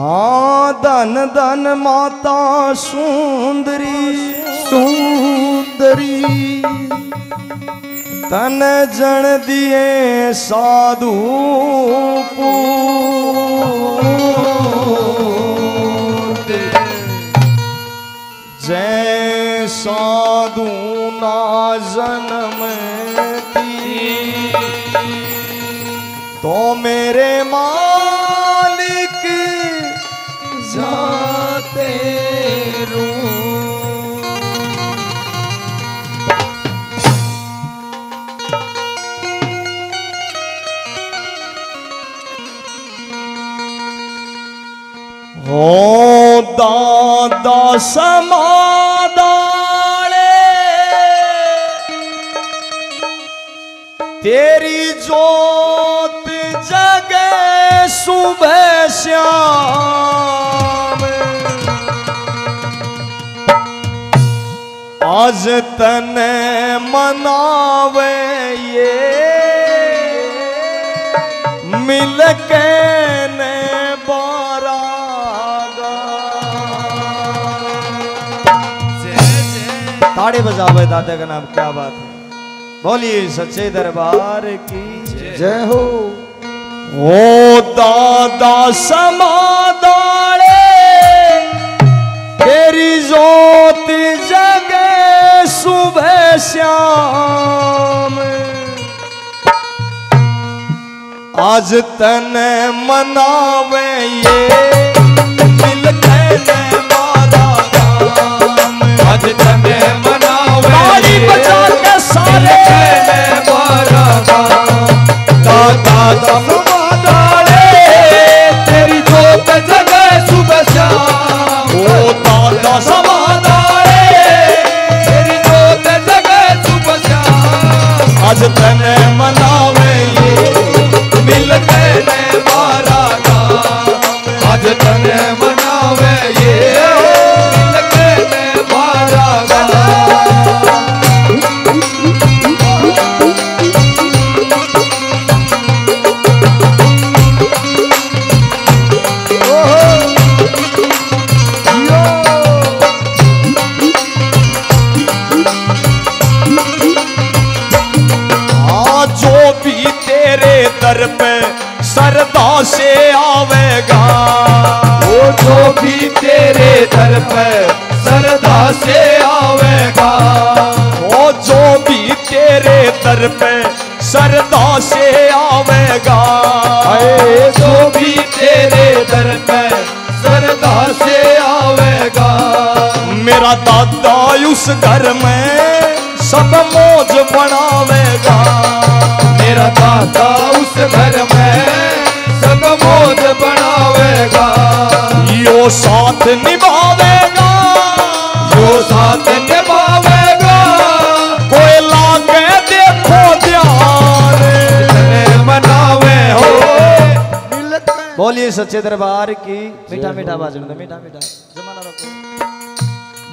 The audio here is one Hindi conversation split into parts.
हाँ धन धन माता सुंदरी सुंदरी तन जन दिए साधु जय साधु ना जन्म दी तो मेरे मालिक जाते रू हो दादा समादाले तेरी जोत जगे सुबह श्याम आज तने मनावे ये मिल के ने ताड़ी बजावे दादा का नाम क्या बात है। बोलिए सच्चे दरबार की जय हो। ओ दादा समादाले तेरी जोत जगे सुबह श्याम आज तने मनावे ये मिल के आज तने मनावे ताली बजा के सारे दादा समादाले तेरी जोत जगे सुबह श्याम ओ दादा समादाले तेरी जोत जगे सुबह श्याम आज तने मनावे ये मिल के ने मारा गाम आज तने मनावे ये दर पे सरदा से आवेगा वो जो भी तेरे दर पे सरदा से आवेगा वो जो भी तेरे दर पे सरदा से आवेगा जो भी तेरे दर पे सरदा से आवेगा मेरा दादा उस घर में सब मौज बनावेगा मेरा दादा उस घर में सब मौज बनावेगा यो साथ निभावेगा यो साथ निभावेगा कोई लागे देखो ध्यान मनावे हो। बोलिए सच्चे दरबार की मीठा मीठा आवाज में मीठा मीठा जमाना रखो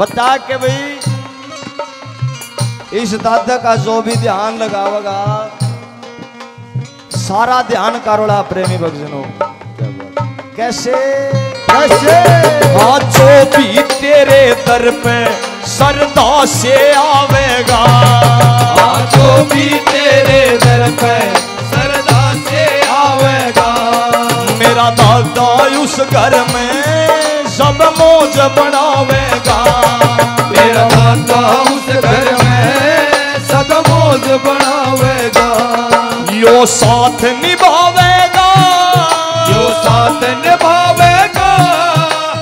बता के भाई इस दादा का जो भी ध्यान लगावेगा सारा ध्यान कारोड़ा प्रेमी भक्तजनों कैसे कैसे हाँ जो भी तेरे दर पे सरदा से आवेगा हाँ जो भी तेरे दर पे सरदा से आवेगा मेरा दादा उस घर में सब मौज बनावेगा मेरा दादा उस घर में सब मौज बनावेगा यो साथ निभावेगा यो साथ निभावेगा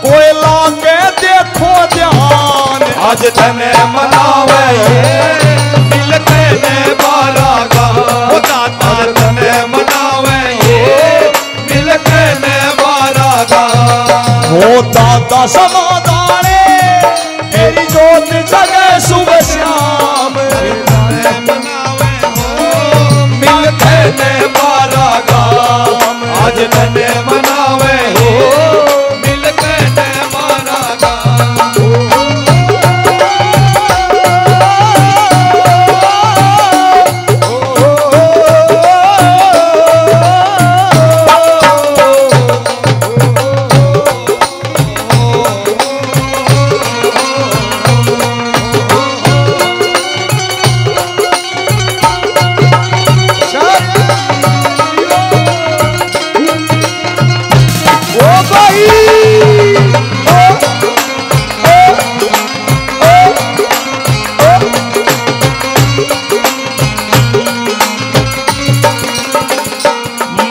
कोई लागे देखो ध्यान आज तने मनावे मिल के ने बारागा आज तने मनावे मिल के ने बारागा वो दादा समादाले तेरी जोत जगे सुबह श्याम ने मारा गाम आज तने मनावे हो मिल के ने मारा गाम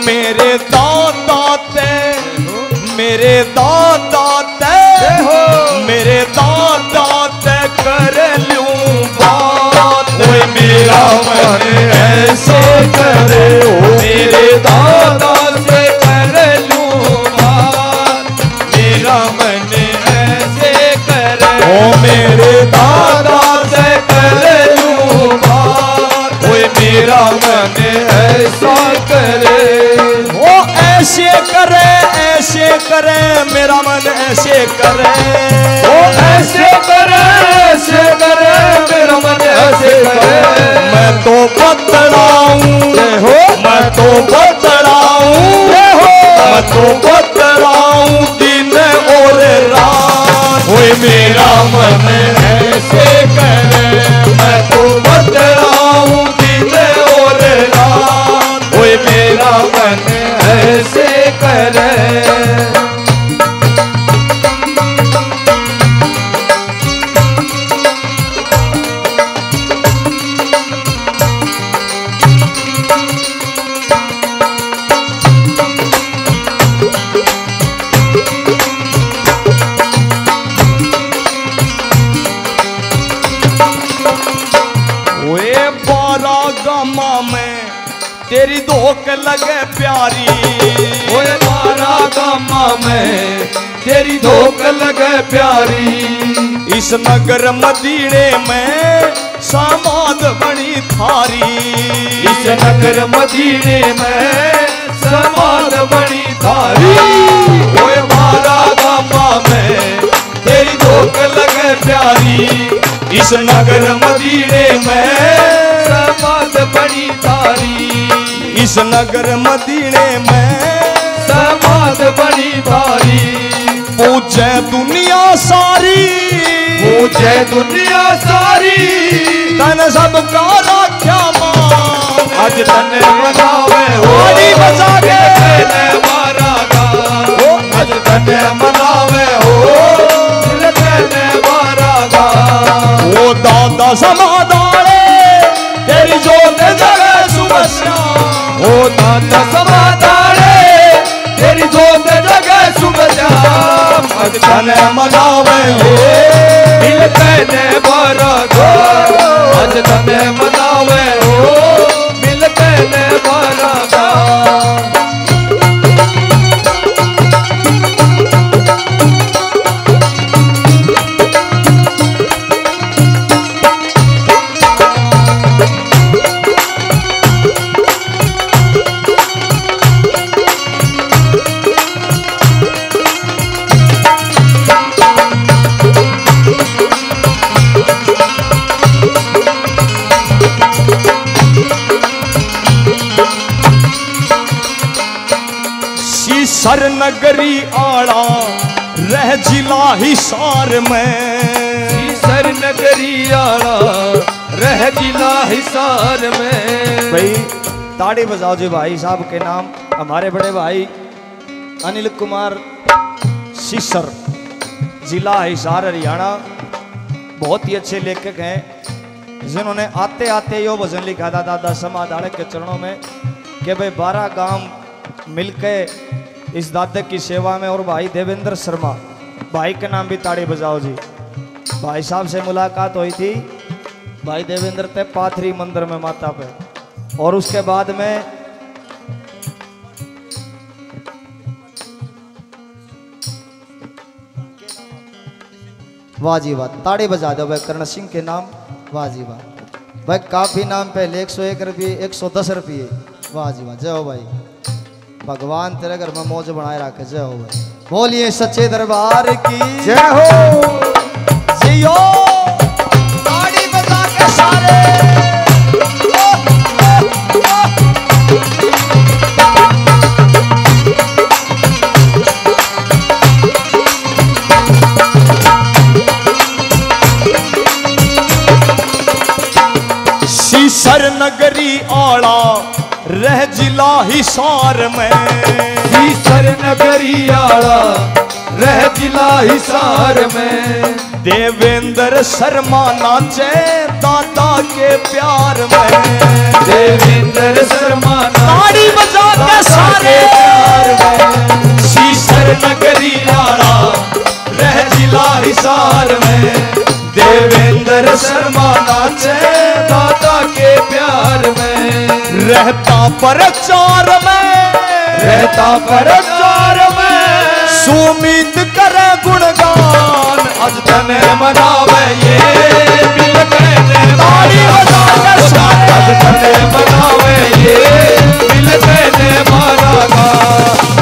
मेरे दादा ते मेरे दादा ते मेरे दादा ते कर लूं बात। कोई मेरा मन ऐसे करे मेरे दादा से कर लूं बात। मेरा मन ऐसे करे ओ मेरे दादा से कर लूं बात। कोई मेरा मन ऐसा करे वो ऐसे करे मेरा मन ऐसे करे वो ऐसे करे मेरा मन ऐसे करे। मैं तो बतलाऊं हो मैं तो बतलाऊं दिन और रात। कोई मेरा मन ऐसे करे मैं तो बतलाऊं दिन और रात। कोई मेरा मन ऐसे करे तेरी धोख लगे प्यारी ओए मारा गामा में तेरी धोख लगे प्यारी। इस नगर मदीने में समाद बनी थारी इस नगर मदीने में समाद बनी थारी। ओए मारा गामा में तेरी धोख लगे प्यारी इस नगर मदीने में समाद बनी थारी। इस नगर मदीने में समाद बनी थारी। पूछे दुनिया सारी तन सबका राख्या मान। आज तने मनावे होली बजा के मारा गा आज तने मनावे हो मारा गा। वो दादा समादारे तेरी जोत जगे सुबह शाम। ओ दादा समादारे तेरी जोत जगे सुबह शाम। आज तने मनावे हो मिलते ने बारागा। आज तने मनावे हो मिलते ने बारागा। सर नगरी आड़ा रह जिला हिसार में। सर नगरी आड़ा रह जिला हिसार में। भाई ताड़ी बजाओ जी भाई साहब के नाम। हमारे बड़े भाई अनिल कुमार सीसर जिला हिसार हरियाणा बहुत ही अच्छे लेखक हैं जिन्होंने आते आते यो भजन लिखा था दादा समादारे के चरणों में कि भाई 12 गांव मिलके इस दादा की सेवा में। और भाई देवेंद्र शर्मा भाई के नाम भी ताड़ी बजाओ जी। भाई साहब से मुलाकात हुई थी भाई देवेंद्र ते पाथरी मंदिर में माता पे। और उसके बाद में वाह जी वाह ताड़ी बजा दो भाई करण सिंह के नाम। वाह जी वाह भाई काफी नाम पहले 101 रुपये 110 रुपये। वाह जी वाह जय हो भाई भगवान तेरे घर में मौज बनाए रखे। जय हो भाई बोलिए सच्चे दरबार की जय हो। जियो ताड़ी बजा के सारे सीसर नगरी आड़ा रह जिला हिसार में। सीसर नगरी आड़ा रह जिला हिसार में। देवेंद्र शर्मा नाचे दादा के प्यार में। देवेंद्र शर्मा ताड़ी बजा के सारे प्यार में। सीसर नगरी आला रह जिला हिसार में। देवेंद्र शर्मा नाचे दादा के प्यार में। रहता प्रचार में, रहता प्रचार में। सुमित करे गुणगान आज तने मनावे ये मिल कहने ताड़ी बजा के सारे। आज तने मनावे ये मिल कहने मारा गा।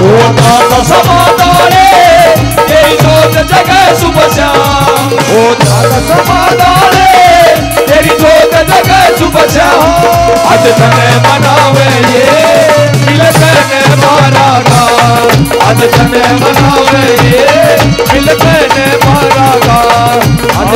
ओ दादा समादारे तेरी जोत जगह सुबह शाम। ओ दादा समादारे तेरी जोत जगह सुबह शाम। आज तने मनावे ये मिल कहने मारा गा। आज तने मनावे ये मिल कहने मारा गा। आज